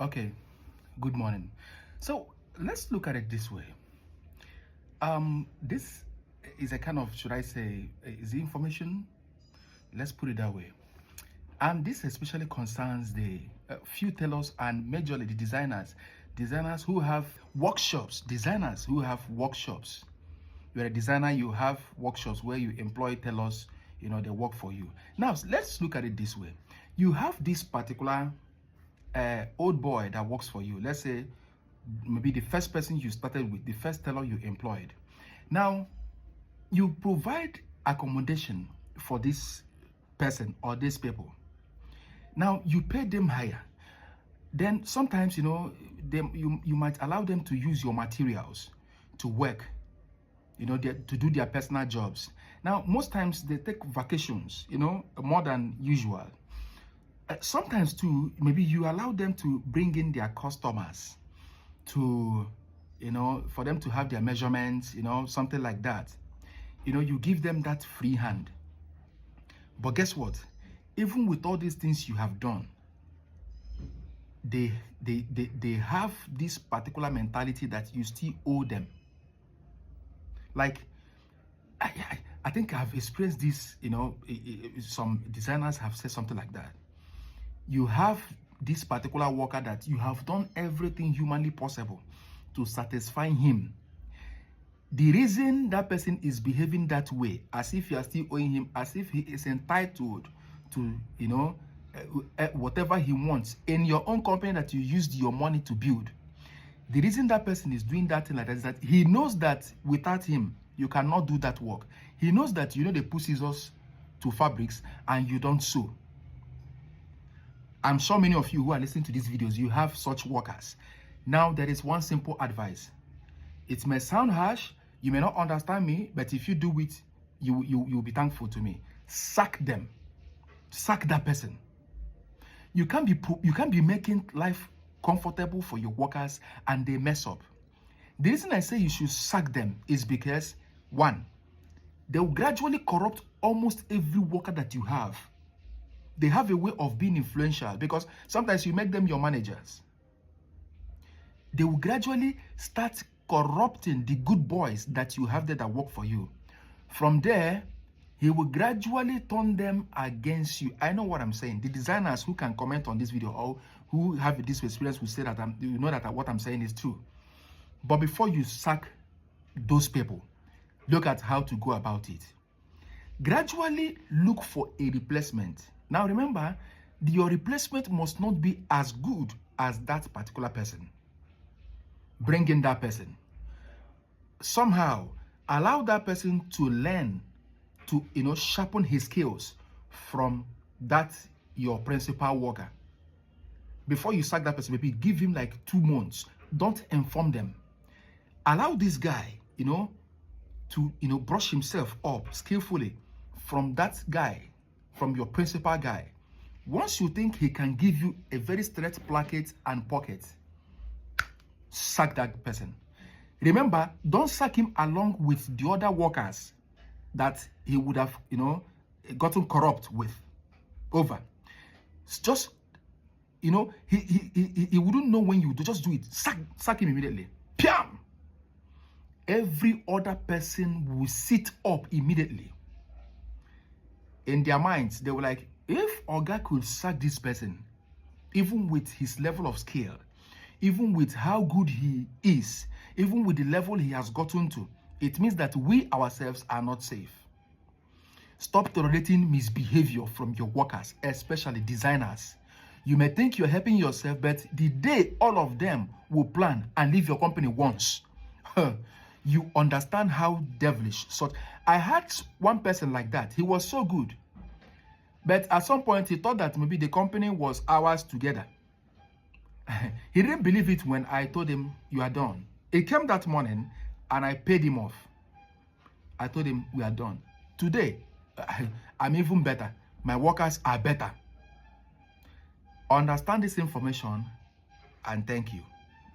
Okay, good morning. So let's look at it this way. This is a kind of, should I say, is the information? Let's put it that way. And this especially concerns the few tailors and majorly the designers who have workshops, designers who have workshops. You're a designer, you have workshops where you employ tailors, they work for you. Now, let's look at it this way. You have this particular old boy that works for you. Let's say maybe the first person you started with, the first tailor you employed. Now, you provide accommodation for this person or these people. Now, you pay them higher. Then sometimes, you might allow them to use your materials to work, to do their personal jobs. Now, most times they take vacations, more than usual. Sometimes too, maybe you allow them to bring in their customers to, for them to have their measurements, something like that. You give them that free hand. But guess what? Even with all these things you have done, they have this particular mentality that you still owe them. Like, I think I've experienced this, some designers have said something like that. You have this particular worker that you have done everything humanly possible to satisfy him. The reason that person is behaving that way, as if you are still owing him, as if he is entitled to, whatever he wants in your own company that you used your money to build. The reason that person is doing that thing like that is that he knows that without him, you cannot do that work. He knows that, they put scissors to fabrics and you don't sew. I'm sure many of you who are listening to these videos, you have such workers. Now, there is one simple advice. It may sound harsh, you may not understand me, but if you do it, you'll be thankful to me. Sack them. Sack that person. You can't be making life comfortable for your workers and they mess up. The reason I say you should sack them is because, one, they will gradually corrupt almost every worker that you have. They have a way of being influential because sometimes you make them your managers. They will gradually start corrupting the good boys that you have there that work for you. From there, he will gradually turn them against you. I know what I'm saying. The designers who can comment on this video or who have this experience will say that that what I'm saying is true. But before you sack those people, look at how to go about it. Gradually look for a replacement. Now remember, your replacement must not be as good as that particular person. Bring in that person. Somehow, allow that person to learn to, sharpen his skills from that, your principal worker. Before you sack that person, maybe give him like 2 months. Don't inform them. Allow this guy, to, brush himself up skillfully from that guy, from your principal guy. Once you think he can give you a very straight placket and pocket, sack that person. Remember, don't sack him along with the other workers that he would have, gotten corrupt with over. It's just, he wouldn't know when you do. Just do it. Sack him immediately. Piam! Every other person will sit up immediately. In their minds, they were like, if Oga could sack this person, even with his level of skill, even with how good he is, even with the level he has gotten to, it means that we ourselves are not safe. Stop tolerating misbehavior from your workers, especially designers. You may think you're helping yourself, but the day all of them will plan and leave your company once, you understand how devilish. So I had one person like that. He was so good. But at some point, he thought that maybe the company was ours together. He didn't believe it when I told him, you are done. He came that morning and I paid him off. I told him, we are done. Today, I'm even better. My workers are better. Understand this information and thank you.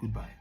Goodbye.